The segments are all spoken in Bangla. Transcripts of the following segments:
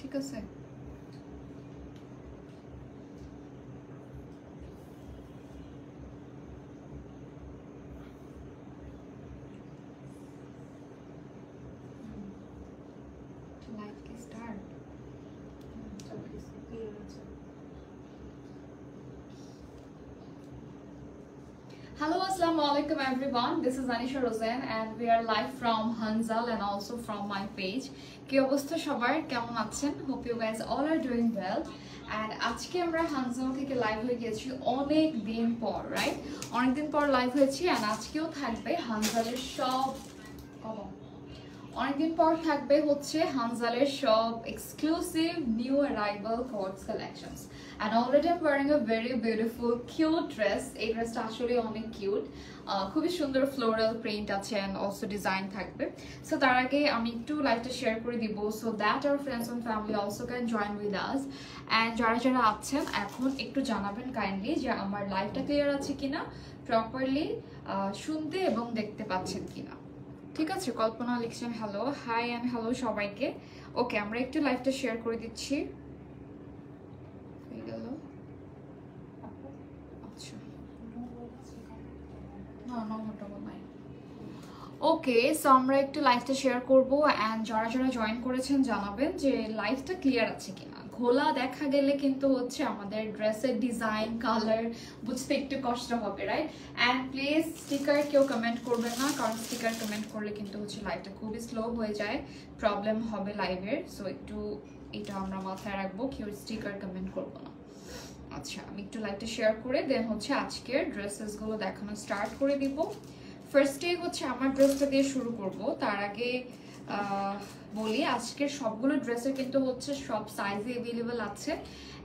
ঠিক আছে? লাইভ কি start? Hello, assalamu alaikum everyone. This is Anisha Rosen and we are live from Hanzal and also from my page. কি অবস্থা সবার, কেমন আছেন? Hope you guys all are doing well. And আজকে আমরা হানজাল থেকে লাইভ হয়ে গেছি অনেক দিন পর, রাইট? অনেক দিন পর লাইভ হয়েছি and আজকেও থাকবে হানজালের সব অনেকদিন পর থাকবে হচ্ছে হানজালের সব exclusive new arrival quotes collections and already I'm wearing a very beautiful cute dress. এই ড্রেসটা আসলে অনেক কিউট, খুবই সুন্দর ফ্লোরাল প্রিন্ট আছে and also ডিজাইন থাকবে। সো তার আগে আমি একটু লাইভটা শেয়ার করে দিব so that our friends and family also can join with us and যারা যারা আছেন এখন একটু জানাবেন কাইন্ডলি যে আমার লাইভটা ক্লিয়ার আছে কিনা, প্রপারলি শুনতে এবং দেখতে পাচ্ছেন কিনা। ঠিক আছে, কল্পনা লিখছেন হ্যালো, হাই অ্যান্ড হ্যালো সবাইকে। ওকে, আমরা একটু লাইভটা শেয়ার করে দিচ্ছি। হয়ে গেল? আচ্ছা, না নম্বরটা নাই। ওকে, সো আমরা একটু লাইভটা শেয়ার করবো অ্যান্ড যারা যারা জয়েন করেছেন জানাবেন যে লাইভটা ক্লিয়ার আছে কিনা। ঘোলা দেখা গেলে কিন্তু হচ্ছে আমাদের ড্রেসের ডিজাইন কালার বুঝতে একটু কষ্ট হবে, রাইট? অ্যান্ড প্লিজ স্টিকার কেউ কমেন্ট করবেন না, কারণ স্টিকার কমেন্ট করলে কিন্তু হচ্ছে লাইভটা খুবই স্লো হয়ে যায়, প্রবলেম হবে লাইভের। সো একটু এটা আমরা মাথায় রাখবো, কেউ স্টিকার কমেন্ট করবো না। আচ্ছা, আমি একটু লাইভটা শেয়ার করে দেন হচ্ছে আজকের ড্রেসেসগুলো দেখানো স্টার্ট করে দিব। ফার্স্টে হচ্ছে আমার ড্রেসটা দিয়ে শুরু করব। তার আগে বলি আজকের সবগুলো ড্রেসের কিন্তু হচ্ছে সব সাইজে অ্যাভেলেবল আছে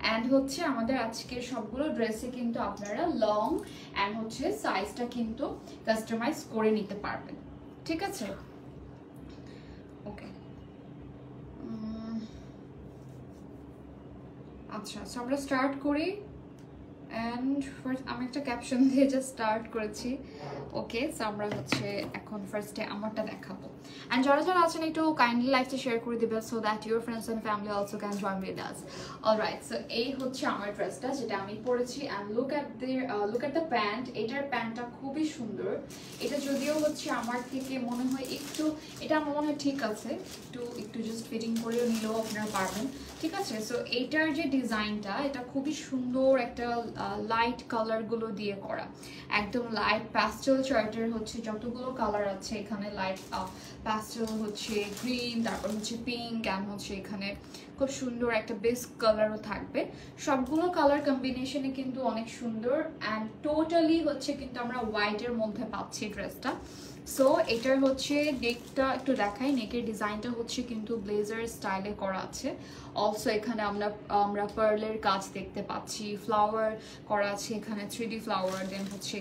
অ্যান্ড হচ্ছে আমাদের আজকের সবগুলো ড্রেসে কিন্তু আপনারা লং অ্যান্ড হচ্ছে সাইজটা কিন্তু কাস্টমাইজ করে নিতে পারবেন, ঠিক আছে? ওকে, আচ্ছা, সো আমরা স্টার্ট করি অ্যান্ড ফার্স্ট আমি একটা ক্যাপশন দিয়ে জাস্ট স্টার্ট করেছি। ওকে, সো আমরা হচ্ছে এখন ফার্স্টে আমারটা দেখাবো অ্যান্ড যারা যারা আছেন একটু কাইন্ডলি লাইভটা শেয়ার করে দিবেন so that your friends and family also can join with us. Alright, so এই হচ্ছে আমার ড্রেসটা যেটা আমি পরেছি and look at the pant. এটার প্যান্টটা খুবই সুন্দর। এটা যদিও হচ্ছে আমার থেকে মনে হয় একটু, এটা আমার মনে হয় ঠিক আছে, একটু জাস্ট ফিটিং করেও নিলেও আপনারা পারবেন, ঠিক আছে? সো এইটার যে ডিজাইনটা এটা খুবই সুন্দর, একটা লাইট কালারগুলো দিয়ে করা, একদম লাইট প্যাস্টেল চার্টের হচ্ছে যতগুলো কালার আছে এখানে, লাইট প্যাস্টেল হচ্ছে গ্রিন, তারপর হচ্ছে পিঙ্ক অ্যান্ড হচ্ছে এখানে খুব সুন্দর একটা বেস কালারও থাকবে। সবগুলো কালার কম্বিনেশনে কিন্তু অনেক সুন্দর অ্যান্ড টোটালি হচ্ছে কিন্তু আমরা হোয়াইটের মধ্যে পাচ্ছি ড্রেসটা। সো এটার হচ্ছে নেকটা একটু দেখাই, নেকের ডিজাইনটা হচ্ছে কিন্তু ব্লেজার স্টাইলে করা আছে। অলসো এখানে আমরা পার্লের কাজ দেখতে পাচ্ছি, ফ্লাওয়ার করা আছে এখানে, 3D ফ্লাওয়ার, দেন হচ্ছে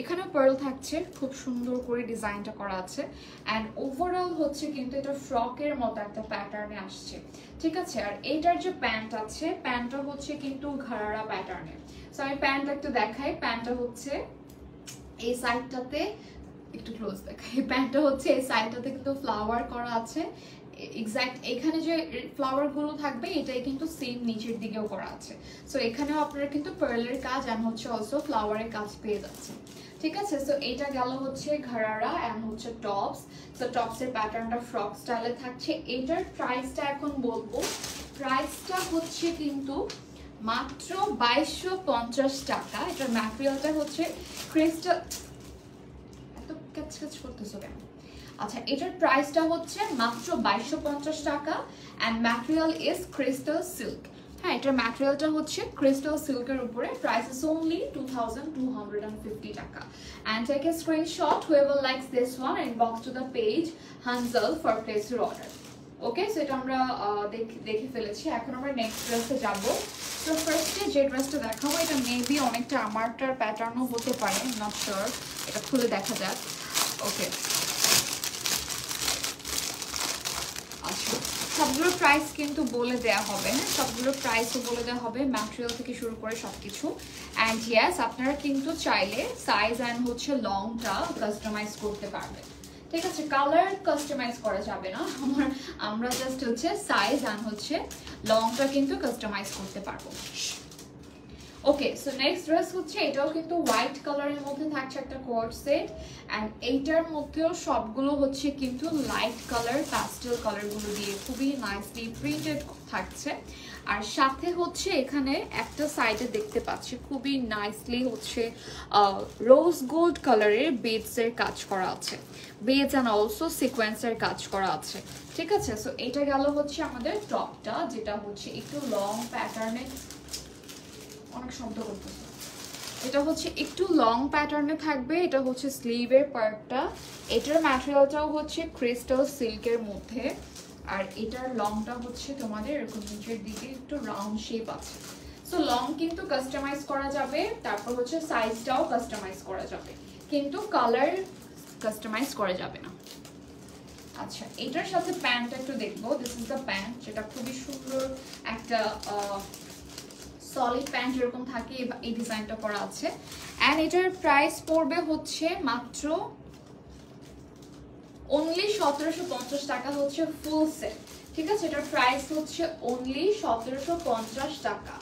এখানে পার্ল থাকছে, খুব সুন্দর করে ডিজাইনটা করা আছে অ্যান্ড ওভারঅল হচ্ছে কিন্তু এটা ফ্রকের মতো একটা প্যাটার্নে আসছে, ঠিক আছে? আর এইটার যে প্যান্ট আছে, প্যান্টটা হচ্ছে কিন্তু ঘাড়া প্যাটার্নের। সো আমি প্যান্টটা একটু দেখাই, প্যান্টটা হচ্ছে এই সাইডটাতে একটু ক্লোজ দেখাই, প্যান্টটা হচ্ছে এই সাইডটাতে কিন্তু ফ্লাওয়ার করা আছে, এক্স্যাক্ট এখানে যে ফ্লাওয়ার গুলো থাকবে এটাই কিন্তু সেম নিচের দিকেও করা আছে। সো এখানেও আপনারা কিন্তু পার্লের কাজ অ্যান্ড হচ্ছে অলসো ফ্লাওয়ারের কাজ পেয়ে যাচ্ছে, ঠিক আছে? সো এটা গেল হচ্ছে ঘাড়া অ্যান্ড হচ্ছে টপস। সো টপসের প্যাটার্নটা ফ্রক স্টাইলে থাকছে। এটার প্রাইসটা এখন বলবো, প্রাইসটা হচ্ছে কিন্তু মাত্র 2250 টাকা। এটার ম্যাটেরিয়ালটা হচ্ছে ক্রিস্টাল, এত কাজ করতেছো কেন? আচ্ছা, এটার প্রাইসটা হচ্ছে মাত্র 2250 টাকা and material is crystal silk. হ্যাঁ, এটার ম্যাটেরিয়ালটা হচ্ছে ক্রিস্টাল সিল্কের উপরে, প্রাইস ইজ only 2250 টাকা। And take a screenshot whoever likes this one and inbox to the page Hanzal for place your order. Okay, so এটা আমরা দেখে ফেলেছি। এখন আমরা নেক্সট ড্রেসে যাব। তো ফার্স্টে যে ড্রেসটা দেখাবো এটা মেবি অনেকটা আমারটার প্যাটার্নও হতে পারে, নট শিওর, এটা খুলে দেখা যাক। ওকে, আচ্ছা, সবগুলোর প্রাইস কিন্তু বলে দেওয়া হবে, হ্যাঁ সবগুলোর প্রাইসও বলে দেওয়া হবে, ম্যাটেরিয়াল থেকে শুরু করে সবকিছু। অ্যান্ড ইয়েস, আপনারা কিন্তু চাইলে সাইজ অ্যান্ড হচ্ছে লংটা কাস্টমাইজ করতে পারবেন, ঠিক আছে, কালার কাস্টমাইজ করা যাবে না, আমরা জাস্ট হচ্ছে সাইজ আর হচ্ছে লংটা কিন্তু কাস্টমাইজ করতে পারবো। ওকে, সো নেক্সট ড্রেস হচ্ছে এটাও কিন্তু হোয়াইট কালারের মধ্যে থাকছে একটা কোট সেট, অ্যান্ড এইটার মধ্যেও সবগুলো হচ্ছে কিন্তু লাইট কালার প্যাস্টেল কালারগুলো দিয়ে খুবই নাইসলি প্রিন্টেড থাকছে। আর সাথে হচ্ছে এখানে একটা সাইডে দেখতে পাচ্ছি খুবই নাইসলি হচ্ছে রোজ গোল্ড কালারের বেডসের কাজ করা আছে, বেডস অ্যান্ড অলসো সিকোয়েন্সের কাজ করা আছে। ঠিক আছে, সো এটা গেল হচ্ছে আমাদের টপটা, যেটা হচ্ছে একটু লং প্যাটার্নে, অনেক শব্দ করতেছে, এটা হচ্ছে একটু লং প্যাটার্নে থাকবে। এটা হচ্ছে স্লিভের পার্টটা, এটার ম্যাটেরিয়ালটাও হচ্ছে ক্রিস্টাল সিল্কের মধ্যে, আর এটার লংটা হচ্ছে তোমাদের এরকম নিচের দিকে একটু রাউন্ড শেপ আছে। সো লং কিন্তু কাস্টমাইজ করা যাবে, তারপর হচ্ছে সাইজটাও কাস্টমাইজ করা যাবে, কিন্তু কালার কাস্টমাইজ করা যাবে না। আচ্ছা, এটার সাথে প্যান্টটা একটু দেখবো। দিস ইজ দ্য প্যান্ট, যেটা খুবই সুন্দর একটা সলিড প্যান্ট যেরকম থাকে এই ডিজাইনটা করা আছে। অ্যান্ড এটার প্রাইস পড়বে হচ্ছে মাত্র অনলি 1750 টাকা হচ্ছে ফুল সেট। ঠিক আছে, এটার প্রাইস হচ্ছে অনলি 1750 টাকা।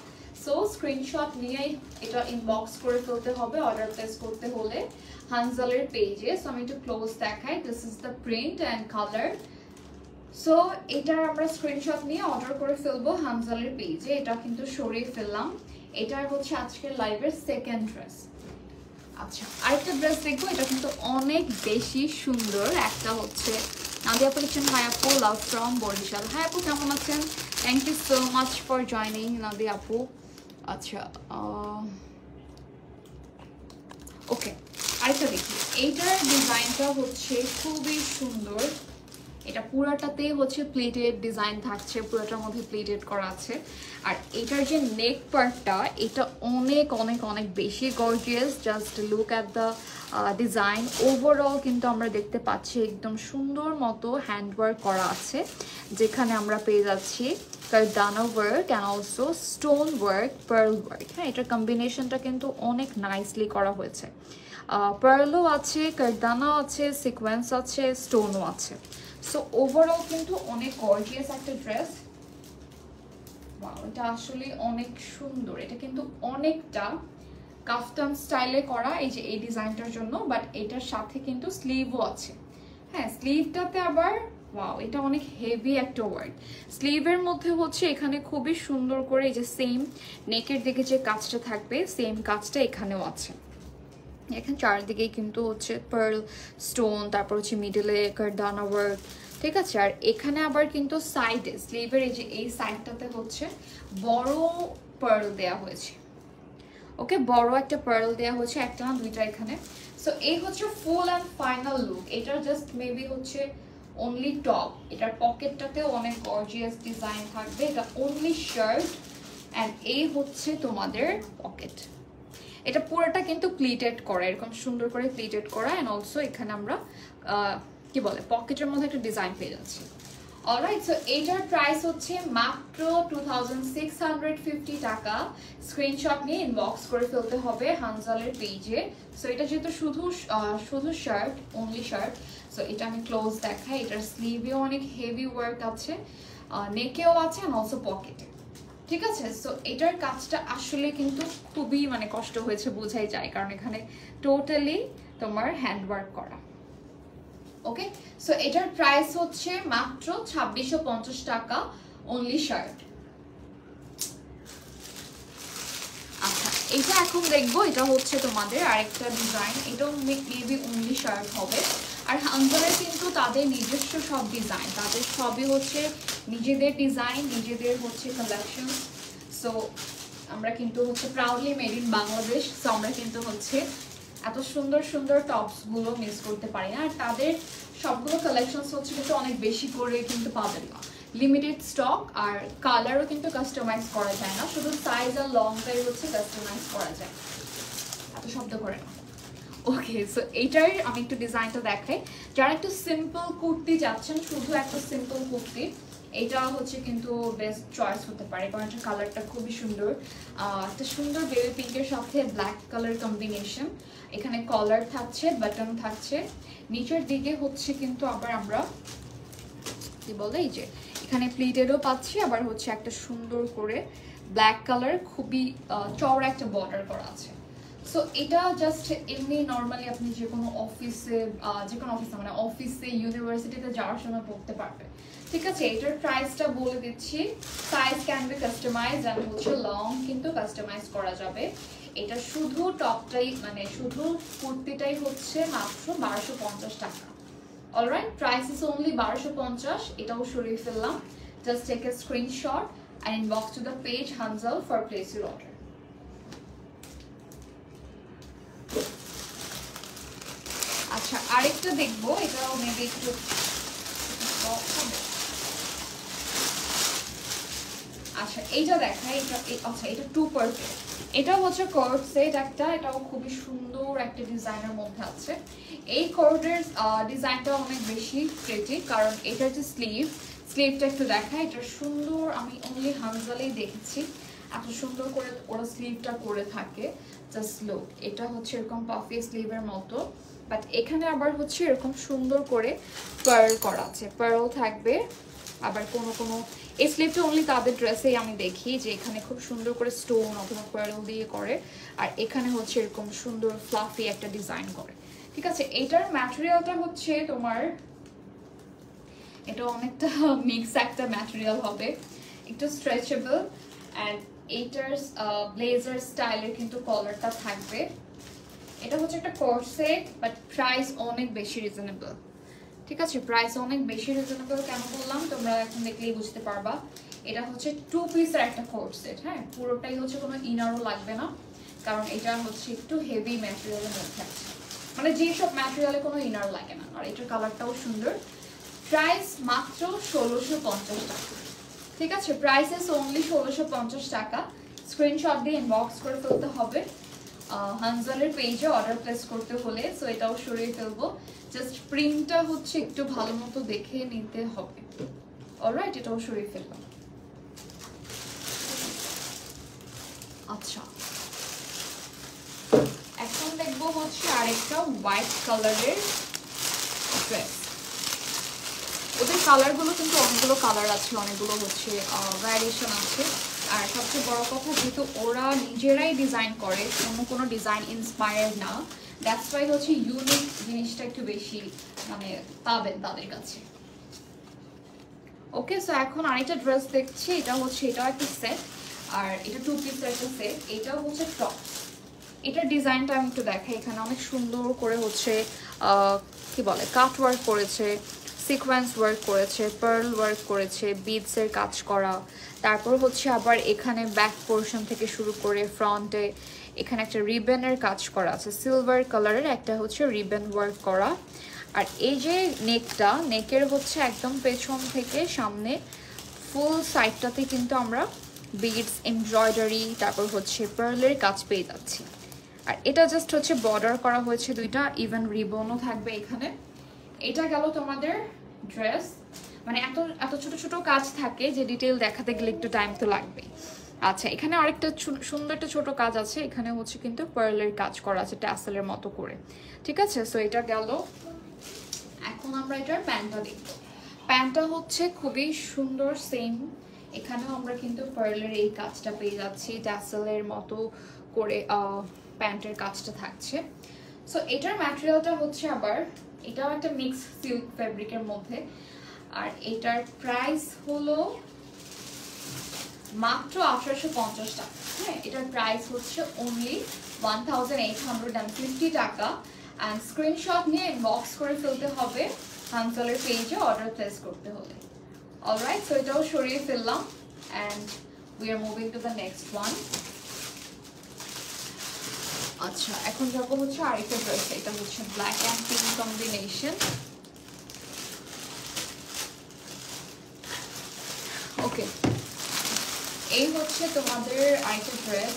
সো স্ক্রিনশট নিয়ে এটা ইনবক্স করে ফেলতে হবে অর্ডার প্লেস করতে হলে হানজালের পেজে। সো আমি একটু ক্লোজ দেখাই, this is the print and colour. So এটার আমরা স্ক্রিনশট নিয়ে অর্ডার করে ফেলবো হানজালের পেজে। এটা কিন্তু সরিয়ে ফেললাম, এটার হচ্ছে আজকের লাইভের সেকেন্ড ড্রেস। আচ্ছা, আরেকটা ড্রেস দেখবো, এটা কিন্তু অনেক বেশি সুন্দর। একটা হচ্ছে নাদিয়া পরিচ্ছন হাই আপু, লাভ ফ্রম বরিশাল। হাই আপু, কেমন আছেন? Thank you so much for joining Nadia আপু। আচ্ছা, ওকে, আরেকটা দেখি। এইটার ডিজাইনটা হচ্ছে খুবই সুন্দর, এটা পুরাটাতে হচ্ছে প্লেটেড ডিজাইন থাকছে, পুরাটার মধ্যে প্লেটেড করা আছে। আর এটার যে নেক পার্টটা, এটা অনেক অনেক অনেক বেশি gorgeous. Just look at the design. Overall কিন্তু আমরা দেখতে পাচ্ছি একদম সুন্দর মতো হ্যান্ডওয়ার্ক করা আছে, যেখানে আমরা পেয়ে যাচ্ছি কারদানা work and also stone work, pearl work. হ্যাঁ, এটার কম্বিনেশনটা কিন্তু অনেক নাইসলি করা হয়েছে। পার্লও আছে, কারদানা আছে, সিকোয়েন্স আছে, স্টোনও আছে। সো ওভারঅল কিন্তু অনেক গর্জিয়াস একটা ড্রেস। ওয়াও, এটা আসলে অনেক সুন্দর। এটা কিন্তু অনেকটা কাফতান স্টাইলে করা, এই যে এই ডিজাইনটার জন্য, বাট এটার সাথে কিন্তু স্লিভও আছে। হ্যাঁ, স্লিভটাতে আবার ওয়াও, এটা অনেক হেভি একটা ওয়ার্ক। স্লিভের মধ্যে হচ্ছে এখানে খুবই সুন্দর করে এই যে সেম নেকের দিকে যে কাজটা থাকবে, সেম কাজটা এখানেও আছে। এখানে চারদিকেই কিন্তু হচ্ছে পার্ল স্টোন, তারপর হচ্ছে মিডলে কারদানা ওয়ার্ক। ঠিক আছে, আর এখানে আবার কিন্তু সাইডে স্লিভের এই যে এই সাইডটাতে হচ্ছে বড় পার্ল দেয়া হয়েছে। ওকে, বড় একটা পার্ল দেয়া হয়েছে, একটা না দুইটা এখানে। সো এই হচ্ছে ফুল অ্যান্ড ফাইনাল লুক। এটার জাস্ট মেবি হচ্ছে অনলি টপ, এটার পকেটটাতেও অনেক গর্জিয়াস ডিজাইন থাকবে। এটা অনলি শার্ট অ্যান্ড এই হচ্ছে তোমাদের পকেট। এটা পুরোটা কিন্তু প্লিটেড করা, এরকম সুন্দর করে প্লিটেড করা। অ্যান্ড অলসো এখানে আমরা কি বলে পকেটের মধ্যে একটা ডিজাইন পেয়ে যাচ্ছি। অলরাইট, সো এইটার প্রাইস হচ্ছে মাত্র 2650 টাকা। স্ক্রিনশট নিয়ে ইনবক্স করে ফেলতে হবে হানজালের পেজে। সো এটা যেহেতু শুধু শার্ট, অনলি শার্ট, সো এটা আমি ক্লোজ দেখাই। এটার স্লিভেও অনেক হেভি ওয়ার্ক আছে, নেকেও আছে অ্যান্ড অলসো পকেটে। ঠিক আছে, সো এটার কাজটা আসলে কিন্তু খুবই মানে কষ্ট হয়েছে, বোঝাই যায়, কারণ এখানে টোটালি তোমার হ্যান্ডওয়ার্ক করা। ওকে, সো এটার প্রাইস হচ্ছে মাত্র 2650 টাকা, অনলি শার্ট। আচ্ছা, এটা এখন দেখবো, এটা হচ্ছে তোমাদের আরেকটা ডিজাইন। এটাও মেবি অনলি শার্ট হবে। আর হানজালের কিন্তু তাদের নিজস্ব সব ডিজাইন, তাদের সবই হচ্ছে নিজেদের ডিজাইন, নিজেদের হচ্ছে কালেকশন। সো আমরা কিন্তু হচ্ছে proudly made in Bangladesh. So আমরা কিন্তু হচ্ছে এত সুন্দর সুন্দর টপসগুলো মিস করতে পারি না। আর তাদের সবগুলো কালেকশনস হচ্ছে কিন্তু অনেক বেশি করে কিন্তু পাবেন না, লিমিটেড স্টক। আর কালারও কিন্তু কাস্টমাইজ করা যায় না, শুধু সাইজ আর লংটাই হচ্ছে কাস্টমাইজ করা যায়। এত শব্দ করে না। ওকে, সো এইটার আমি একটু ডিজাইনটা দেখাই। যারা একটু সিম্পল কুর্তি যাচ্ছেন, শুধু একটা সিম্পল কুর্তি, এটা হচ্ছে কিন্তু বেস্ট চয়েস হতে পারে, কারণ এটা কালারটা খুবই সুন্দর। একটা সুন্দর বেবি পিঙ্কের সাথে ব্ল্যাক কালার কম্বিনেশন। এখানে কলার থাকছে, বাটন থাকছে, নিচের দিকে হচ্ছে কিন্তু আবার আমরা কি বলে এই যে এখানে প্লিটেডও পাচ্ছি, আবার হচ্ছে একটা সুন্দর করে ব্ল্যাক কালার খুবই চওড়া একটা বর্ডার করা আছে। সো এটা জাস্ট এমনি নর্মালি আপনি যে কোনো অফিসে মানে অফিসে ইউনিভার্সিটিতে যাওয়ার সময় পড়তে পারবেন। ঠিক আছে, এটার প্রাইসটা বলে দিচ্ছি। Size can be customize and হচ্ছে লং কিন্তু কাস্টমাইজ করা যাবে। এটা শুধু টপটাই মানে শুধু কুর্তিটাই হচ্ছে মাত্র 1250 টাকা। Alright, price is only 1250। এটাও সরিয়ে ফেললাম। Just take a screenshot and inbox to the page Hanzal for place your order. আচ্ছা, আরেকটা দেখবো, এটাও মেবি একটু আচ্ছা এইটা দেখাই। এটা আচ্ছা এটা 2%। এটা হচ্ছে কোর্ড সেট একটা, এটাও খুবই সুন্দর একটা ডিজাইনের মধ্যে আছে। এই কোর্ডের ডিজাইনটা অনেক বেশি প্রিটি, কারণ এটার যে স্লিভটা একটু দেখায়। এটা সুন্দর, আমি অনলি হানজালেই দেখেছি এত সুন্দর করে ওরা স্লিভটা করে থাকে। জাস্ট লুক, এটা হচ্ছে এরকম পাফি স্লিভের মতো, বাট এখানে আবার হচ্ছে এরকম সুন্দর করে পার্ল করা আছে, পার্ল থাকবে। আবার কোনো এই স্লিভটা অনলি তাদের ড্রেসেই আমি দেখি যে এখানে খুব সুন্দর করে স্টোন অথবা পার্ল দিয়ে করে, আর এখানে হচ্ছে এরকম সুন্দর ফ্লাফি একটা ডিজাইন করে। ঠিক আছে, এটার ম্যাটেরিয়ালটা হচ্ছে তোমার এটা অনেকটা মিক্স একটা ম্যাটেরিয়াল হবে, একটু স্ট্রেচেবল। অ্যান্ড এইটার ব্লেজার স্টাইলের কিন্তু কলারটা থাকবে। এটা হচ্ছে একটা কোর্সেট, বাট প্রাইস অনেক বেশি রিজনেবল। ঠিক আছে, প্রাইস অনেক বেশি রিজনেবল কেন বললাম তোমরা এখন দেখলেই বুঝতে পারবা। এটা হচ্ছে 2 পিসের একটা কোর্সেট। হ্যাঁ, পুরোটাই হচ্ছে কোনো ইনারও লাগবে না, কারণ এটা হচ্ছে একটু হেভি ম্যাটেরিয়ালের মধ্যে আছে, মানে যেসব ম্যাটেরিয়ালে কোনো ইনার লাগে না। আর এটার কালারটাও সুন্দর। প্রাইস মাত্র 1650 টাকা। ঠিক আছে, প্রাইস ইজ অনলি 1650 টাকা। স্ক্রিনশট দিয়ে ইনবক্স করে ফেলতে হবে হানজালের পেজে অর্ডার প্লেস করতে হলে। সো এটাও সরিয়ে ফেলবো, জাস্ট প্রিন্টটা হচ্ছে একটু ভালো মতো দেখে নিতে হবে। অলরাইট, এটাও সরিয়ে ফেললাম। আচ্ছা, এখন দেখবো হচ্ছে আরেকটা হোয়াইট কালারের ড্রেস। ওদের কালারগুলো কিন্তু অনেকগুলো কালার আছে, অনেকগুলো হচ্ছে ভ্যারিয়েশন আছে। আর সবচেয়ে বড় কথা, যেহেতু ওরা নিজেরাই ডিজাইন করে, কোনো ডিজাইন ইন্সপায়ার্ড না, দ্যাটস ওয়াই হচ্ছে ইউনিক জিনিসটা একটু বেশি মানে পাবেন তাদের কাছে। ওকে, সো এখন আরেকটা ড্রেস দেখছি। এটাও একটা সেট, আর এটা 2 পিসের একটা সেট। এটাও হচ্ছে টপ। এটার ডিজাইনটা আমি একটু দেখাই। এখানে অনেক সুন্দর করে হচ্ছে কি বলে কাট ওয়ার্ক করেছে, সিকোয়েন্স ওয়ার্ক করেছে, পার্ল ওয়ার্ক করেছে, বিডসের কাজ করা। তারপর হচ্ছে আবার এখানে ব্যাক পোর্শন থেকে শুরু করে ফ্রন্টে এখানে একটা রিবনের কাজ করা আছে, সিলভার কালারের একটা হচ্ছে রিবন ওয়ার্ক করা। আর এই যে নেকের হচ্ছে একদম পেছন থেকে সামনে ফুল সাইডটাতে কিন্তু আমরা বিডস, এমব্রয়ডারি, তারপর হচ্ছে পার্লের কাজ পেয়ে যাচ্ছি। আর এটা জাস্ট হচ্ছে বর্ডার করা হয়েছে দুইটা, ইভেন রিবনও থাকবে এখানে। এটা গেল তোমাদের ড্রেস। মানে এত ছোট ছোট কাজ থাকে যে ডিটেল দেখাতে গেলে একটু টাইম তো লাগবে। আচ্ছা, এখানে আরেকটা সুন্দর একটা ছোট কাজ আছে। এখানে হচ্ছে কিন্তু পার্লের কাজ করা আছে ট্যাসেলের মতো করে। ঠিক আছে, সো এটা গেল। এখন আমরা এটার প্যান্টটা দেখব। প্যান্টটা হচ্ছে খুবই সুন্দর, সেম এখানেও আমরা কিন্তু পার্লের এই কাজটা পেয়ে যাচ্ছি, ট্যাসেলের মতো করে প্যান্টের কাজটা থাকছে। সো এটার ম্যাটেরিয়ালটা হচ্ছে আবার এটাও একটা মিক্স সিল্ক ফ্যাব্রিকের মধ্যে। আর এটার প্রাইস হলো মাত্র 1850 টাকা। হ্যাঁ, এটার প্রাইস হচ্ছে অনলি 1850 টাকা। অ্যান্ড স্ক্রিনশট নিয়ে ইনবক্স করে ফেলতে হবে হানজালের পেজে অর্ডার প্লেস করতে হলে। অলরাইট, সো এটাও সরিয়ে ফেললাম and we are moving to the next one. আচ্ছা, এখন যাবো হচ্ছে আরেকটা ড্রেস। এটা হচ্ছে ব্ল্যাক অ্যান্ড পিঙ্ক কম্বিনেশন। ওকে, এই হচ্ছে তোমাদের আরেকটা ড্রেস।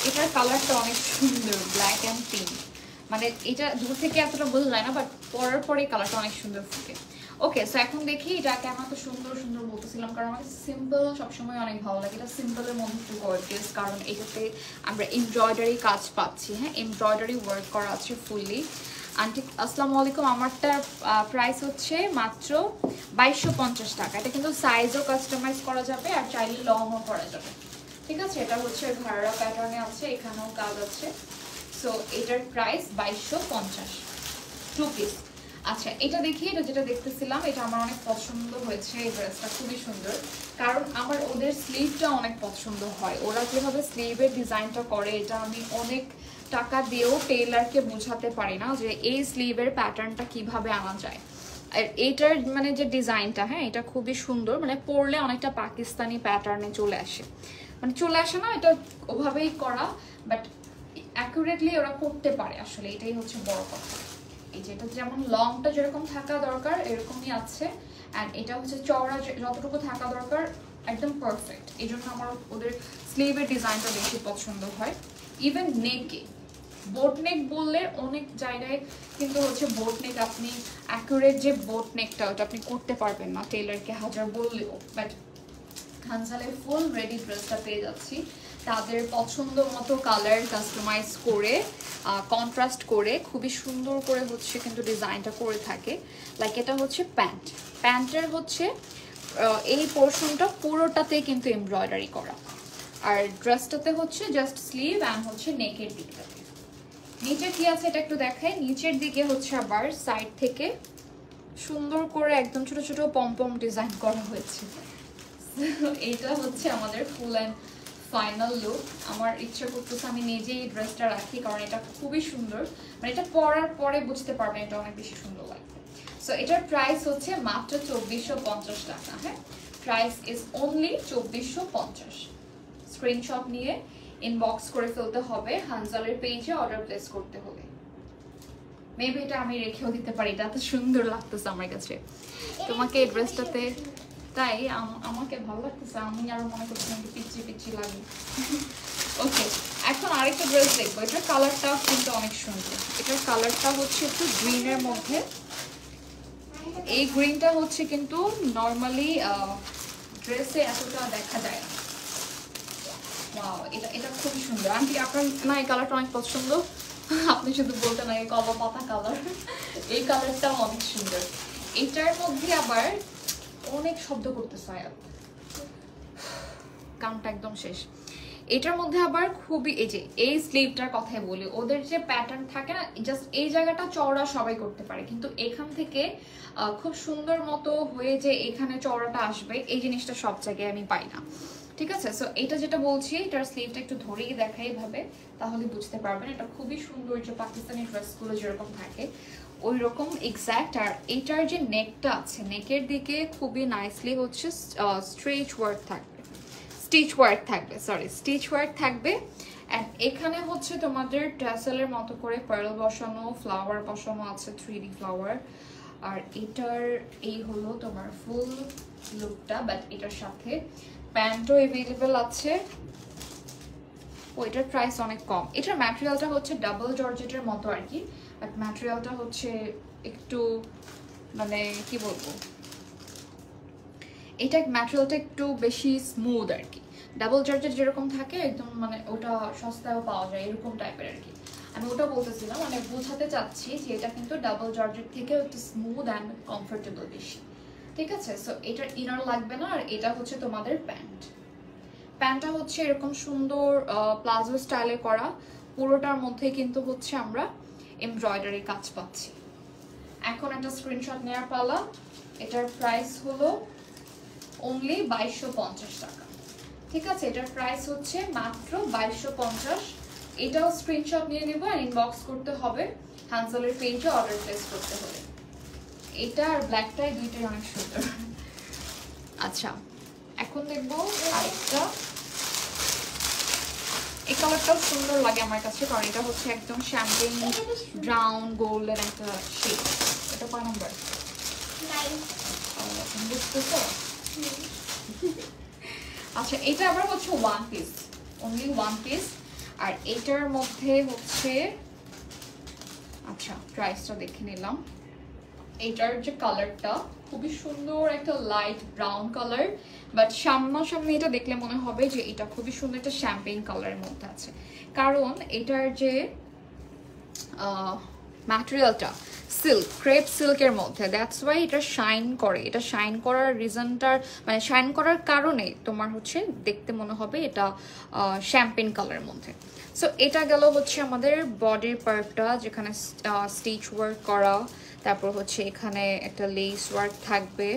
এটার কালারটা অনেক সুন্দর, ব্ল্যাক অ্যান্ড পিঙ্ক। মানে এটা দূর থেকে এতটা বোঝা যায় না, বাট পরার পরে কালারটা অনেক সুন্দর ফুটে। ওকে, সো এখন দেখি এটা কেন এত সুন্দর সুন্দর বলতেছিলাম, কারণ আমার সিম্পল সবসময় অনেক ভালো লাগে। এটা সিম্পলের মধ্যে একটু গর্জিয়াস, কারণ এটাতে আমরা এমব্রয়ডারি কাজ পাচ্ছি। হ্যাঁ, এমব্রয়ডারি ওয়ার্ক করা আছে ফুললি। আন্টি আসসালামু আলাইকুম, আমারটার প্রাইস হচ্ছে মাত্র 2250 টাকা। এটা কিন্তু সাইজও কাস্টমাইজ করা যাবে আর চাইলে লংও করা যাবে। ঠিক আছে, এটা হচ্ছে ঘাড়া প্যাটার্নে আছে, এখানেও কাজ আছে। সো এটার প্রাইস 2250, 2 পিস। আচ্ছা, এটা দেখি, এটা যেটা দেখতেছিলাম এটা আমার অনেক পছন্দ হয়েছে। এই ড্রেসটা খুবই সুন্দর, কারণ আমার ওদের স্লিভটা অনেক পছন্দ হয়। ওরা যেভাবে স্লিভের ডিজাইনটা করে, এটা আমি অনেক টাকা দিয়েও টেইলারকে বোঝাতে পারি না যে এই স্লিভের প্যাটার্নটা কিভাবে আনা যায়। আর এইটার মানে যে ডিজাইনটা, হ্যাঁ, এটা খুবই সুন্দর, মানে পরলে অনেকটা পাকিস্তানি প্যাটার্নে চলে আসে। মানে চলে আসে না, এটা ওভাবেই করা, বাট অ্যাকুরেটলি ওরা করতে পারে আসলে, এটাই হচ্ছে বড় কথা। এই যে এটা যেমন লংটা যেরকম থাকা দরকার এরকমই আছে, অ্যান্ড এটা হচ্ছে চওড়া যতটুকু থাকা দরকার একদম পারফেক্ট। এই জন্য আমার ওদের স্লিভের ডিজাইনটা বেশি পছন্দ হয়। ইভেন নেকে বোট নেক বললে অনেক জায়গায় কিন্তু হচ্ছে বোট নেক, আপনি অ্যাকুরেট যে বোট নেকটা ওটা আপনি করতে পারবেন না টেইলারকে হাজার বললেও, বাট হানজালের ফুল রেডি ড্রেসটা পেয়ে যাচ্ছি। তাদের পছন্দ মতো কালার কাস্টমাইজ করে, কন্ট্রাস্ট করে খুবই সুন্দর করে হচ্ছে কিন্তু ডিজাইনটা করে থাকে। লাইক এটা হচ্ছে প্যান্টের হচ্ছে এই পোর্শনটা পুরোটাতে কিন্তু এমব্রয়ডারি করা, আর ড্রেসটাতে হচ্ছে জাস্ট স্লিভ অ্যান্ড হচ্ছে নেকের দিকটাতে। নিচে কি আছে এটা একটু দেখাই। নিচের দিকে হচ্ছে আবার সাইড থেকে সুন্দর করে একদম ছোট ছোট পম ডিজাইন করা হয়েছে। এইটা হচ্ছে আমাদের ফুল অ্যান্ড ফাইনাল লুক। আমার ইচ্ছা করতেছে আমি নিজেই এই ড্রেসটা রাখি, কারণ এটা খুবই সুন্দর। মানে এটা পরার পরে বুঝতে পারবেন এটা অনেক বেশি সুন্দর লাগবে। সো এটার প্রাইস হচ্ছে মাত্র 2450 টাকা। হ্যাঁ, প্রাইস ইজ অনলি 2450। স্ক্রিনশট নিয়ে ইনবক্স করে ফেলতে হবে হানজালের পেজে অর্ডার প্লেস করতে হলে। মেবি এটা আমি রেখেও দিতে পারি, এটা এত সুন্দর লাগতেছে আমার কাছে। তোমাকে এই ড্রেসটাতে তাই আমাকে ভালো লাগতেছে, আমি আরো মনে করছিলাম যে পিচ্ছি পিচ্ছি লাগে। ওকে, এখন আরেকটা ড্রেস দেখবো। এটার কালারটা কিন্তু অনেক সুন্দর। এটার কালারটা হচ্ছে একটু গ্রিনের মধ্যে। এই গ্রিনটা হচ্ছে কিন্তু নর্মালি ড্রেসে এতটা দেখা যায় না। ওয়াও, এটা খুবই সুন্দর। আন্টি আপনার না এই কালারটা অনেক পছন্দ, আপনি শুধু বলতে না এই কলা পাতা কালার, এই কালারটাও অনেক সুন্দর। এটার মধ্যে আবার অনেক শব্দ করতেছে, কানটা একদম শেষ। এটার মধ্যে আবার খুবই এই যে এই স্লিভটার কথাই বলি, ওদের যে প্যাটার্ন থাকে না, জাস্ট এই জায়গাটা চওড়া সবাই করতে পারে, কিন্তু এখান থেকে খুব সুন্দর মতো হয়ে যে এখানে চওড়াটা আসবে, এই জিনিসটা সব জায়গায় আমি পাই না। ঠিক আছে, সো এটা যেটা বলছি, এটার স্লিভটা একটু ধরেই দেখাই ভাবে, তাহলে বুঝতে পারবেন। এটা খুবই সুন্দর, যে পাকিস্তানি ড্রেসগুলো যেরকম থাকে ওই রকম এক্স্যাক্ট। আর এটার যে নেকটা আছে, নেকের দিকে খুবই নাইসলি হচ্ছে স্টিচ ওয়ার্ক থাকবে। অ্যান্ড এখানে হচ্ছে তোমাদের ট্যাসেলের মতো করে পার্ল বসানো, ফ্লাওয়ার বসানো আছে, 3D ফ্লাওয়ার। আর এটার এই হলো তোমার ফুল লুকটা, বাট এটার সাথে প্যান্টও অ্যাভেলেবেল আছে। এটার প্রাইস অনেক কম। এটার ম্যাটেরিয়ালটা হচ্ছে ডাবল জর্জেটের মতো আর কি, বাট ম্যাটেরিয়ালটা হচ্ছে একটু মানে কি বলবো, এটা ম্যাটেরিয়ালটা একটু বেশি স্মুথ আর কি। ডাবল জর্জেট যেরকম থাকে একদম, মানে ওটা সস্তায়ও পাওয়া যায় এরকম টাইপের আর কি। আমি ওটা বলতেছিলাম, মানে বোঝাতে চাচ্ছি যে এটা কিন্তু ডাবল জর্জেট থেকেও একটু স্মুথ অ্যান্ড কমফোর্টেবল বেশি। ঠিক আছে, সো এটার ইনার লাগবে না। আর এটা হচ্ছে তোমাদের প্যান্টটা হচ্ছে এরকম সুন্দর প্লাজো স্টাইলে করা, পুরোটার মধ্যে কিন্তু হচ্ছে আমরা এমব্রয়ডারি কাজ পাচ্ছি। এখন একটা স্ক্রিনশট নেওয়ার পালা। এটার প্রাইস হলো অনলি 2250 টাকা। ঠিক আছে, এটার প্রাইস হচ্ছে মাত্র 2250। এটাও স্ক্রিনশট নিয়ে নেব আর ইনবক্স করতে হবে হানজালের পেজে অর্ডার প্লেস করতে হবে। এটা আর ব্ল্যাকটাই দুইটাই অনেক সুন্দর। আচ্ছা, এখন দেখবো আরেকটা। এই কালারটাও সুন্দর লাগে আমার কাছে, কারণ এটা হচ্ছে একদম শ্যাম্পেন ব্রাউন গোল্ডেন একটা শেড। এটা কয় নাম্বার? বুঝতেছো? আচ্ছা, এটা আবার হচ্ছে one piece, only one piece. আর এটার মধ্যে হচ্ছে আচ্ছা প্রাইসটা দেখে নিলাম। এটার যে কালারটা খুবই সুন্দর, একটা লাইট ব্রাউন কালার, বাট সামনাসামনি এটা দেখলে মনে হবে যে এটা খুবই সুন্দর একটা শ্যাম্পেইন কালারের মধ্যে আছে, কারণ এটার যে ম্যাটেরিয়ালটা সিল্ক, ক্রেপ সিল্কের মধ্যে, দ্যাটস ওয়াই এটা শাইন করে। এটা শাইন করার রিজনটার মানে শাইন করার কারণে তোমার হচ্ছে দেখতে মনে হবে এটা শ্যাম্পেইন কালারের মধ্যে। সো এটা গেল হচ্ছে আমাদের বডির পার্টটা, যেখানে স্টিচ ওয়ার্ক করা, তারপর হচ্ছে এখানে একটা লেস ওয়ার্ক থাকবে,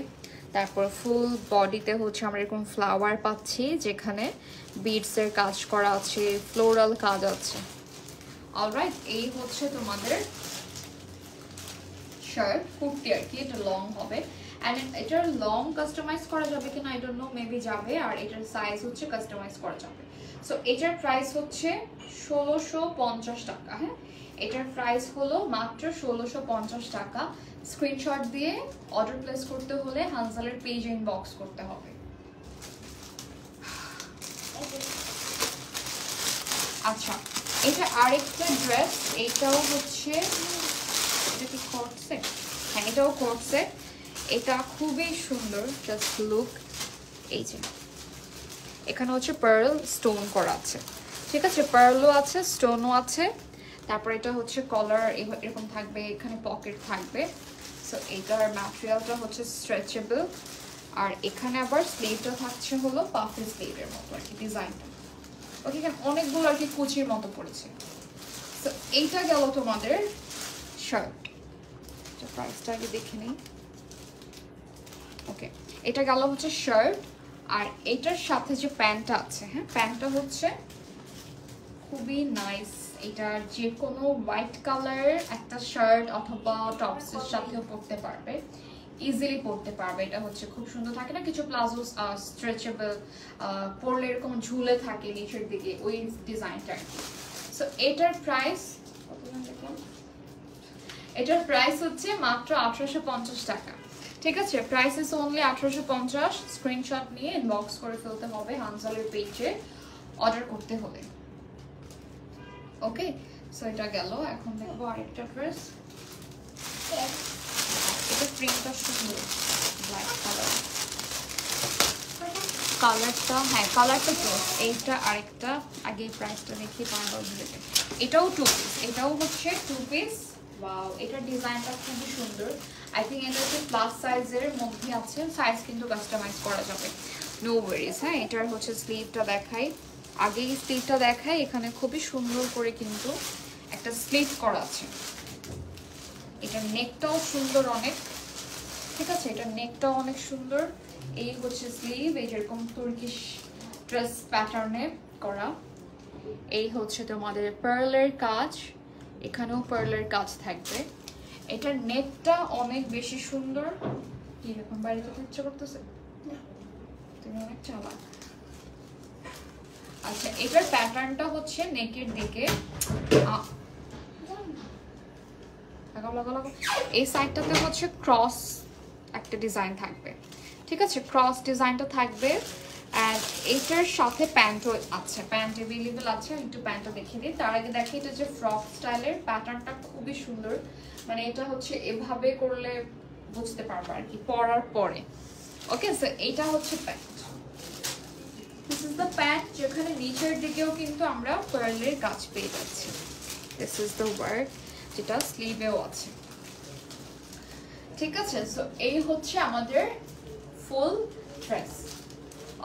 তারপর ফুল বডিতে হচ্ছে আমরা এরকম ফ্লাওয়ার পাচ্ছি যেখানে বিডসের কাজ করা আছে, ফ্লোরাল কাজ আছে। অলরাইট, এই হচ্ছে তোমাদের শার্ট, কুর্তি আর কি, এটা লং হবে। অ্যান্ড এটার লং কাস্টমাইজ করা যাবে কিনা আই ডোন্ট নো, মেবি যাবে। আর এটার সাইজ হচ্ছে কাস্টমাইজ করা যাবে। সো এটার প্রাইস হচ্ছে 1650 টাকা। হ্যাঁ, এটার প্রাইস হলো মাত্র 1650 টাকা। স্ক্রিনশট দিয়ে অর্ডার প্লেস করতে হলে হানজালের পেজ ইনবক্স করতে হবে। আচ্ছা, এটা আরেকটা ড্রেস, এটাও হচ্ছে, এটা কি কোট সেট? হ্যাঁ, এটাও কোট সেট। এটা খুবই সুন্দর, জাস্ট লুক। এই যে এখানে হচ্ছে পার্ল স্টোন করা আছে, ঠিক আছে, পার্লও আছে, স্টোনও আছে। তারপর এটা হচ্ছে কলার এরকম থাকবে, এখানে পকেট থাকবে। সো এটার ম্যাটেরিয়ালটা হচ্ছে স্ট্রেচেবল। আর এখানে আবার স্লিভটা থাকছে হলো পাফি স্লিভের মতো আর কি ডিজাইনটা। ওকে, এখানে অনেকগুলো আর কি কুচির মতো পড়েছে। সো এইটা গেল তোমাদের শার্ট। প্রাইসটা আগে দেখে নিই। ওকে, এটা গেল হচ্ছে শার্ট। আর এটার সাথে যে প্যান্টটা আছে, হ্যাঁ, প্যান্টটা হচ্ছে খুবই নাইস। এটা যে কোনো হোয়াইট কালার একটা শার্ট অথবা টপসের সাথেও পরতে পারবে, ইজিলি পরতে পারবে। এটা হচ্ছে খুব সুন্দর, থাকে না কিছু প্লাজো স্ট্রেচেবল, পরলে এরকম ঝুলে থাকে নিচের দিকে, ওই ডিজাইনটা আর কি। সো এটার প্রাইস হচ্ছে মাত্র 1850 টাকা। ঠিক আছে, প্রাইস ইজ অনলি 1850। স্ক্রিনশট নিয়ে ইনবক্স করে ফেলতে হবে হানজালের পেজে অর্ডার করতে হলে। ওকে, সো এটা গেল। এখন দেখবো আরেকটা ড্রেস। এটা প্রিন্টটা সুন্দর, ব্ল্যাক কালার, কালারটা, হ্যাঁ কালারটা তো এইটা। আরেকটা আগে প্রাইসটা দেখি, পারবো বুঝতে। এটাও 2 পিস, এটাও হচ্ছে 2 পিস। ওয়াও, এটার ডিজাইনটা খুবই সুন্দর। আই থিঙ্ক এটা হচ্ছে প্লাস সাইজের মধ্যে আছে, সাইজ কিন্তু কাস্টমাইজ করা যাবে, নো ওয়ারিজ। হ্যাঁ, এটার হচ্ছে স্লিভটা দেখাই, আগেই স্লিভটা দেখাই। এখানে খুবই সুন্দর করে কিন্তু একটা স্লিভ করা আছে। এটার নেকটাও সুন্দর অনেক, ঠিক আছে, এটার নেকটাও অনেক সুন্দর। এই হচ্ছে স্লিভ, এই যেরকম তুর্কিশ ড্রেস প্যাটার্নে করা। এই হচ্ছে তোমাদের পার্লের কাজ, এখানেও পার্লের কাজ থাকবে। এটার নেকটা অনেক বেশি সুন্দর। এরকম বাইরে যেতে ইচ্ছা করতেছে, তুমি অনেক চালাক। আচ্ছা, এটার প্যাটার্নটা হচ্ছে নেকের দিকে এই সাইডটাতে হচ্ছে ক্রস একটা ডিজাইন থাকবে, ঠিক আছে, ক্রস ডিজাইনটা থাকবে। অ্যান্ড এটার সাথে প্যান্টও আছে, প্যান্ট অ্যাভেলেবেল আছে। একটু প্যান্টটা দেখিয়ে দিই, তার আগে দেখি এটা যে ফ্রক স্টাইলের প্যাটার্নটা খুবই সুন্দর। মানে এটা হচ্ছে এভাবে করলে বুঝতে পারবো আর কি পরার পরে। ওকে, সো এইটা হচ্ছে pant, this is the pant, যেখানে নিচের দিকেও কিন্তু আমরা পার্লের কাজ পেয়ে যাচ্ছি। দিস ইজ দ্য ওয়ার্ক, যেটা স্লিভেও আছে, ঠিক আছে। সো এই হচ্ছে আমাদের ফুল ড্রেস।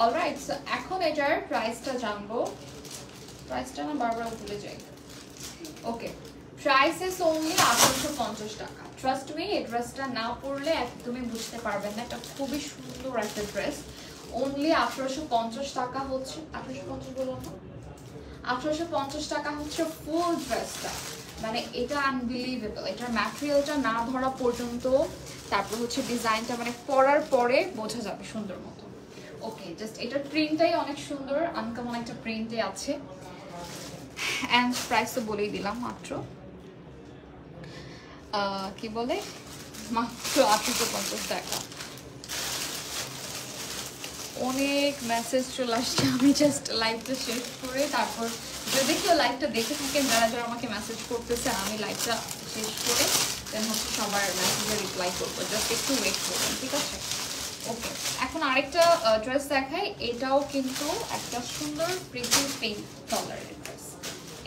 অলরাইট, সো এখন এটার প্রাইসটা জানবো। প্রাইসটা না বারবার ভুলে যাই। ওকে, প্রাইস ইজ অনলি 1850 টাকা। ট্রাস্ট মি, এই ড্রেসটা না পরলে একদমই বুঝতে পারবেন না, এটা খুবই সুন্দর একটা ড্রেস। অনলি 1850 টাকা হচ্ছে, 1850 বলুন না, 1850 টাকা হচ্ছে ফুল ড্রেসটা। মানে এটা আনবিলিভেবল। এটার ম্যাটেরিয়ালটা না ধরা পর্যন্ত, তারপর হচ্ছে ডিজাইনটা মানে পরার পরে বোঝা যাবে সুন্দর মতো। ওকে, জাস্ট এটার প্রিন্টটাই অনেক সুন্দর, আনকমন একটা প্রিন্টে আছে। অ্যান্ড প্রাইস তো বলেই দিলাম, মাত্র কি বলে, মাত্র 1850 টাকা। অনেক মেসেজ চলে আসছে, আমি জাস্ট লাইভটা শেষ করে তারপর যদি কেউ লাইভটা দেখে থাকেন, যারা যারা আমাকে মেসেজ করতেছেন, আমি লাইভটা শেষ করে দেন হচ্ছে সবার মেসেজে রিপ্লাই করবো, জাস্ট একটু ওয়েট করবেন, ঠিক আছে? ওকে, এখন আরেকটা ড্রেস দেখাই। এটাও কিন্তু একটা সুন্দর প্রিটি পিঙ্ক কালারের ড্রেস।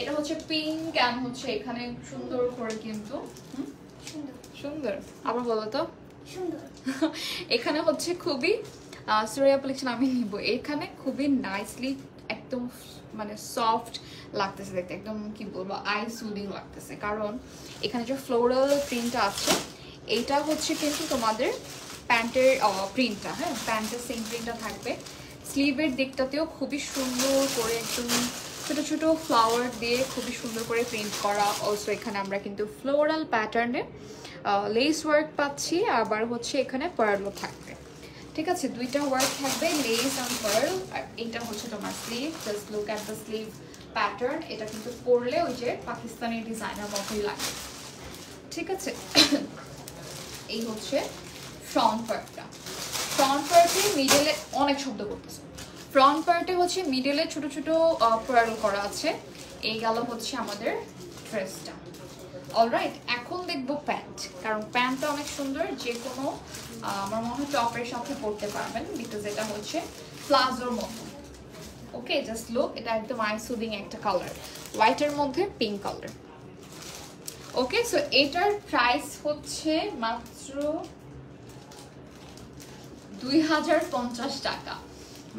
এটা হচ্ছে পিঙ্ক অ্যান্ড হচ্ছে এখানে সুন্দর করে কিন্তু সুন্দর, আবার বলো তো সুন্দর। এখানে হচ্ছে খুবই সুরিয়া কালেকশন আমি নিব, এখানে খুবই নাইসলি একদম মানে সফট লাগতেছে দেখতে, একদম কি বলবো আই সুদিং লাগতেছে, কারণ এখানে যে ফ্লোরাল প্রিন্টটা আছে এইটা হচ্ছে কিন্তু তোমাদের প্যান্টের প্রিন্টটা, হ্যাঁ প্যান্টের সেম প্রিন্টটা থাকবে। স্লিভের দিকটাতেও খুবই সুন্দর করে একদম ছোট ছোট ফ্লাওয়ার দিয়ে খুবই সুন্দর করে প্রিন্ট করা। অলসো এখানে আমরা কিন্তু ফ্লোরাল প্যাটার্নে লেস ওয়ার্ক পাচ্ছি, আবার হচ্ছে এখানে পার্লও থাকবে, ঠিক আছে? দুইটা ওয়ার্ক থাকবে, লেস অ্যান্ড পার্ল। আর এটা হচ্ছে তোমার sleeve, just look at the sleeve pattern. এটা কিন্তু পরলে ওই যে পাকিস্তানি ডিজাইনার মতোই লাগে, ঠিক আছে? এই হচ্ছে ফ্রন্ট পার্টটা। ফ্রন্ট পার্টে মিডলে অনেক শব্দ করতেছে। ফ্রন্ট পার্টে হচ্ছে মিডলে ছোট ছোট পার্ল করা আছে। এই গেল হচ্ছে আমাদের ড্রেসটা। অলরাইট, এখন দেখবো প্যান্ট, কারণ প্যান্টটা অনেক সুন্দর, যে কোনো আমার মনে হয় টপের সাথে পরতে পারবেন, বিকজ এটা হচ্ছে প্লাজোর মতো। ওকে, জাস্ট লুক, এটা একদম আই সুদিং একটা কালার, হোয়াইটের মধ্যে পিঙ্ক কালার। ওকে, সো এটার প্রাইস হচ্ছে মাত্র 2050 টাকা,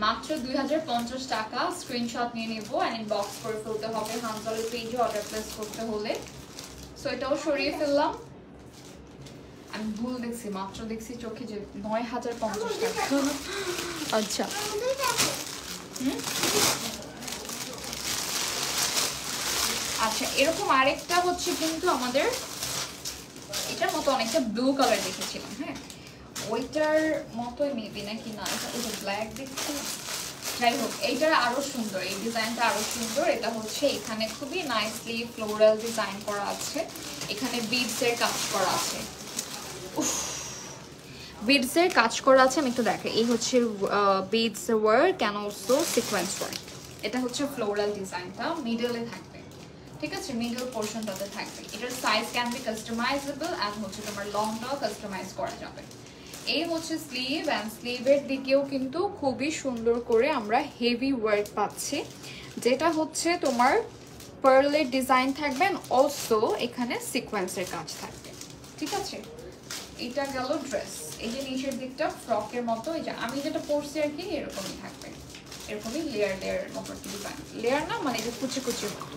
মাত্র 2050 টাকা। স্ক্রিনশট নিয়ে নেবো অ্যান্ড ইনবক্স করে ফেলতে হবে হানজালের পেজে অর্ডার প্লেস করতে হলে। সো এটাও সরিয়ে ফেললাম। আমি ভুল দেখছি, মাত্র দেখছি চোখে যে 9050 টাকা। আচ্ছা, আচ্ছা, এরকম আরেকটা হচ্ছে কিন্তু আমাদের এটার মতো অনেকটা ব্লু কালার দেখেছিলাম, হ্যাঁ ওইটার মতোই মেবি নাকি না, এটা ওই যে ব্ল্যাক দেখছি। যাই হোক, এইটার আরো সুন্দর, এই ডিজাইনটা আরো সুন্দর। এটা হচ্ছে এখানে খুবই নাইসলি ফ্লোরাল ডিজাইন করা আছে, এখানে বিডসের কাজ করা আছে, বিডসের কাজ করা আছে। আমি একটু দেখাই, এই হচ্ছে beads work and also sequence work. এটা হচ্ছে ফ্লোরাল ডিজাইনটা মিডলে থাকবে, ঠিক আছে? মিডল পোর্শনটাতে থাকবে। এটার size can B customisable and হচ্ছে তোমার লংটাও কাস্টমাইজ করা যাবে। এই হচ্ছে স্লিভ, অ্যান্ড স্লিভের দিকেও কিন্তু খুবই সুন্দর করে আমরা হেভি ওয়ার্ক পাচ্ছি, যেটা হচ্ছে তোমার পার্লের ডিজাইন থাকবে, অলসো এখানে সিকোয়েন্সের কাজ থাকবে, ঠিক আছে? এটা গেল ড্রেস। এই যে নিচের দিকটা ফ্রকের মতো, এই যে আমি যেটা পরছি আর কি এরকমই থাকবে, এরকমই লেয়ার লেয়ার মতো ডিজাইন, লেয়ার না মানে যে কুচি কুচি মতো।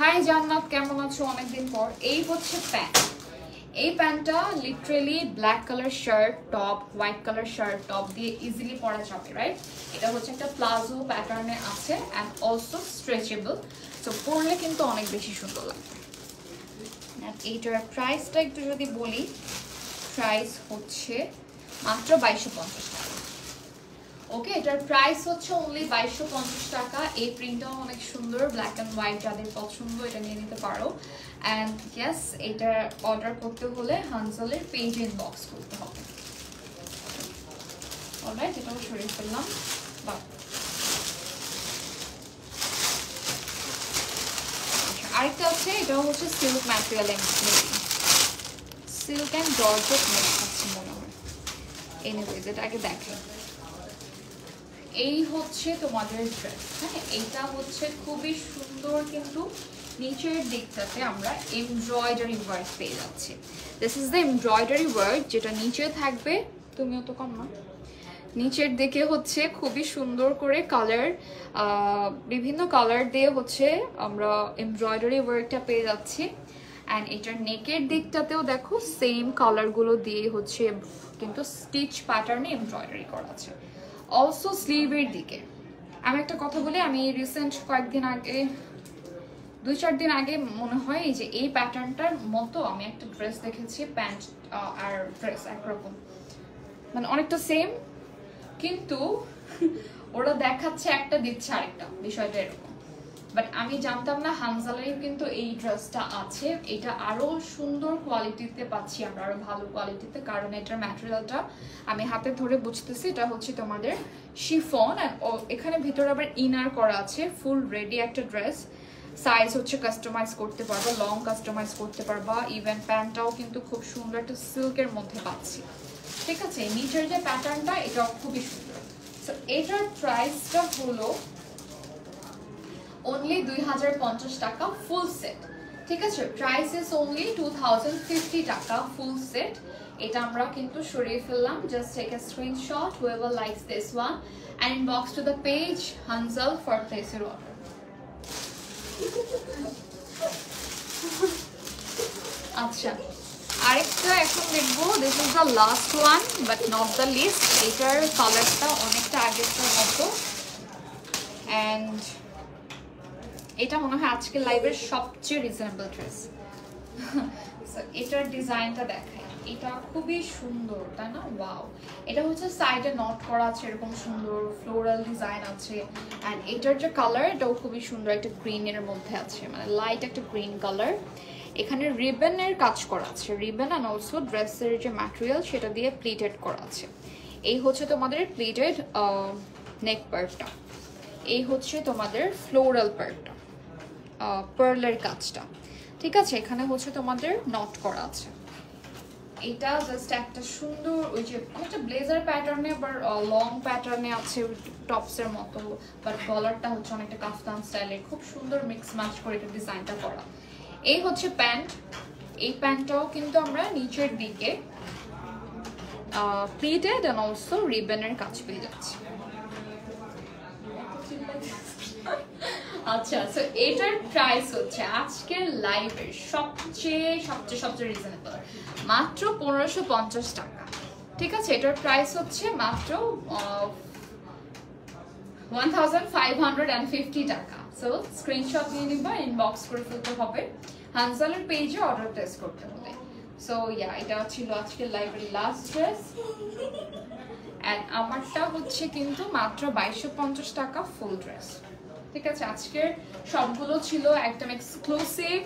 হাই জান্নাত, কেমন আছো অনেকদিন পর? এই হচ্ছে প্যান্ট। এই প্যান্টটা literally black colour shirt top, white colour shirt top দিয়ে ইজিলি পরা যাবে, রাইট? এটা হচ্ছে একটা প্লাজো প্যাটার্নে আছে অ্যান্ড অলসো স্ট্রেচেবল, সো পরলে কিন্তু অনেক বেশি সুন্দর লাগবে। এইটার প্রাইসটা একটু যদি বলি, প্রাইস হচ্ছে মাত্র 2250 টাকা। ওকে, এটার প্রাইস হচ্ছে অনলি 2250 টাকা। এই প্রিন্টটাও অনেক সুন্দর, ব্ল্যাক অ্যান্ড হোয়াইট, যাদের পছন্দ এটা নিয়ে নিতে পারো। অ্যান্ড ইয়েস, এটা অর্ডার করতে হলে হানজালের পেজে ইনবক্স করতে হবে। অলরাইট, এটাও সরিয়ে ফেললাম। আরেকটা আছে, এটাও হচ্ছে সিল্ক ম্যাটেরিয়ালে, সিল্ক অ্যান্ড জর্জেট মিক্স আছে মনে হয়। এনিওয়েজ, এটা আগে দেখে। এই হচ্ছে তোমাদের ড্রেস, হ্যাঁ এইটা হচ্ছে খুবই সুন্দর, কিন্তু নিচের দিকটাতে আমরা এমব্রয়ডারি ওয়ার্ক পেয়ে যাচ্ছি। This is the embroidery work, যেটা নিচে থাকবে। তুমিও তো কম না, নিচের দিকে হচ্ছে খুবই সুন্দর করে কালার, বিভিন্ন কালার দিয়ে হচ্ছে আমরা এমব্রয়ডারি ওয়ার্কটা পেয়ে যাচ্ছি। অ্যান্ড এটার নেকের দিকটাতেও দেখো সেম কালারগুলো দিয়ে হচ্ছে কিন্তু স্টিচ প্যাটার্নে এমব্রয়ডারি করা আছে। অলসো স্লিভের দিকে আমি একটা কথা বলি, আমি রিসেন্ট কয়েকদিন আগে, 2-4 দিন আগে মনে হয় এই যে এই প্যাটার্নটার মতো আমি একটা ড্রেস দেখেছি, প্যান্ট আর ড্রেস একরকম, মানে অনেকটা সেম, কিন্তু ওরা দেখাচ্ছে একটা দিচ্ছে আরেকটা, বিষয়টা এরকম। বাট আমি জানতাম না হানজালের কিন্তু এই ড্রেসটা আছে। এটা আরো সুন্দর কোয়ালিটিতে পাচ্ছি আমরা, আরো ভালো কোয়ালিটিতে, কারণ এটার ম্যাটেরিয়ালটা আমি হাতে ধরে বুঝতেছি এটা হচ্ছে তোমাদের শিফন। এখানে ভিতরে আবার ইনার করা আছে, ফুল রেডি একটা ড্রেস। সাইজ হচ্ছে কাস্টমাইজ করতে পারবা, লং কাস্টমাইজ করতে পারবা, ইভেন প্যান্টটাও কিন্তু খুব সুন্দর একটা সিল্কের মধ্যে পাচ্ছি। ঠিক আছে, নিচের যে প্যাটার্নটা এটাও খুবই সুন্দর। সো এটার প্রাইসটা হলো only 2050 টাকা ফুল সেট। ঠিক আছে, প্রাইস ইজ only 2050 টাকা ফুল সেট। এটা আমরা কিন্তু সরিয়ে ফেললাম। Just take a screenshot whoever likes this one and inbox to the page Hanzal for place your order. আচ্ছা, আরেকটা এখন দেখবো, this is the last one but not the least. এটার কালারটা অনেকটা আগেরটার মতো, অ্যান্ড এটা মনে হয় আজকের লাইভের সবচেয়ে রিজনেবল ড্রেস। এটার ডিজাইনটা দেখাই, এটা খুবই সুন্দর তাই না? ওয়াও, এটা হচ্ছে সাইডে নট করা আছে, এরকম সুন্দর ফ্লোরাল ডিজাইন আছে। অ্যান্ড এটার যে কালার এটাও খুবই সুন্দর, একটা গ্রিনের মধ্যে আছে, মানে লাইট একটা গ্রিন কালার। এখানে রিবনের কাজ করা আছে, রিবন অ্যান্ড অলসো ড্রেসের যে ম্যাটেরিয়াল সেটা দিয়ে প্লিটেড করা আছে। এই হচ্ছে তোমাদের প্লিটেড নেক পার্টটা, এই হচ্ছে তোমাদের ফ্লোরাল পার্টটা, পার্লের কাজটা। ঠিক আছে, এখানে হচ্ছে তোমাদের নট করা আছে। এটা জাস্ট একটা সুন্দর ওই যে একটা ব্লেজার প্যাটার্নে বা লং প্যাটার্নে আছে টপসের মতো, বাট গলারটা হচ্ছে অনেকটা কাফতান স্টাইলের, খুব সুন্দর মিক্স ম্যাচ করে এটা ডিজাইনটা করা। এই হচ্ছে প্যান্ট, এই প্যান্টটাও কিন্তু আমরা নিচের দিকে প্লিটেড এন্ড অলসো রিবনের কাজ পেয়ে যাচ্ছি। আচ্ছা, সো এটার প্রাইস হচ্ছে আজকের লাইভের সবচেয়ে রিজনেবল, মাত্র 1550 টাকা। ঠিক আছে, এটার প্রাইস হচ্ছে মাত্র 1550 টাকা। সো স্ক্রিনশট নিয়ে নিবা, ইনবক্স করে ফেলতে হবে, হানজালের পেজে অর্ডার প্লেস করতে হবে। সো ইয়া, এটা ছিল আজকের লাইভের লাস্ট ড্রেস। অ্যান্ড আমারটা হচ্ছে কিন্তু মাত্র 2250 টাকা ফুল ড্রেস। ঠিক আছে, আজকের সবগুলো ছিল একদম এক্সক্লুসিভ,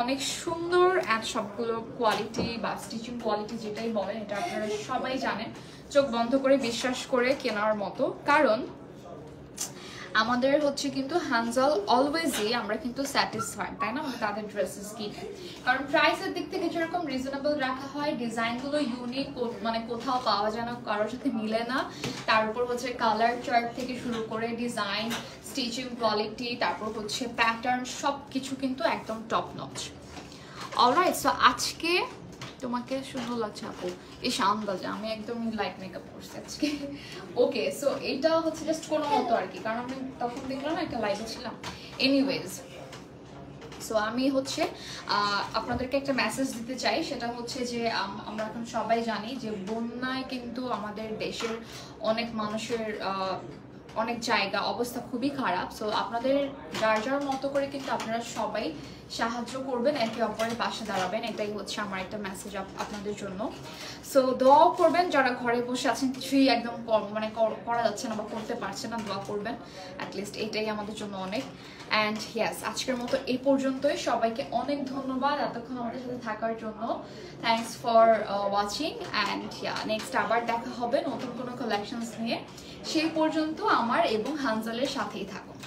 অনেক সুন্দর, অ্যান্ড সবগুলো কোয়ালিটি বা স্টিচিং কোয়ালিটি যেটাই বলেন এটা আপনারা সবাই জানেন, চোখ বন্ধ করে বিশ্বাস করে কেনার মতো। কারণ আমাদের হচ্ছে কিন্তু হানজাল অলওয়েজই আমরা কিন্তু স্যাটিসফাইড তাই না তাদের ড্রেসেস কিনে, কারণ প্রাইসের দিক থেকে যেরকম রিজনেবল রাখা হয়, ডিজাইনগুলো ইউনিক, মানে কোথাও পাওয়া যায় না, কারোর সাথে মিলে না। তার উপর হচ্ছে কালার চার্ট থেকে শুরু করে ডিজাইন, স্টিচিং কোয়ালিটি, তারপর হচ্ছে প্যাটার্ন, সব কিছু কিন্তু একদম টপ নচ। অলরাইট, সো আজকে তোমাকে সুন্দর লাগছে আপু, এই আন্দাজে আমি একদম লাইট মেকআপ করছি আজকে। ওকে, সো এইটা হচ্ছে জাস্ট কোনো মতো আর কি, কারণ আমি তখন দেখলাম একটা লাইভে ছিলাম। এনিওয়েজ, সো আমি হচ্ছে আপনাদেরকে একটা মেসেজ দিতে চাই, সেটা হচ্ছে যে আমরা এখন সবাই জানি যে বন্যায় কিন্তু আমাদের দেশের অনেক মানুষের অনেক জায়গা অবস্থা খুবই খারাপ। সো আপনাদের যার যার মতো করে কিন্তু আপনারা সবাই সাহায্য করবেন, একে অপরের পাশে দাঁড়াবেন, এটাই হচ্ছে আমার একটা মেসেজ আপনাদের জন্য। সো দোয়া করবেন, যারা ঘরে বসে আছেন কিছুই একদম মানে করা যাচ্ছে না বা করতে পারছে না, দোয়া করবেন, অ্যাটলিস্ট এটাই আমাদের জন্য অনেক। অ্যান্ড ইয়াস, আজকের মতো এই পর্যন্তই। সবাইকে অনেক ধন্যবাদ এতক্ষণ আমাদের সাথে থাকার জন্য। Thanks for watching, and next আবার দেখা হবে নতুন কোনো কালেকশনস নিয়ে। সেই পর্যন্ত আমার এবং হানজালের সাথেই থাকুন।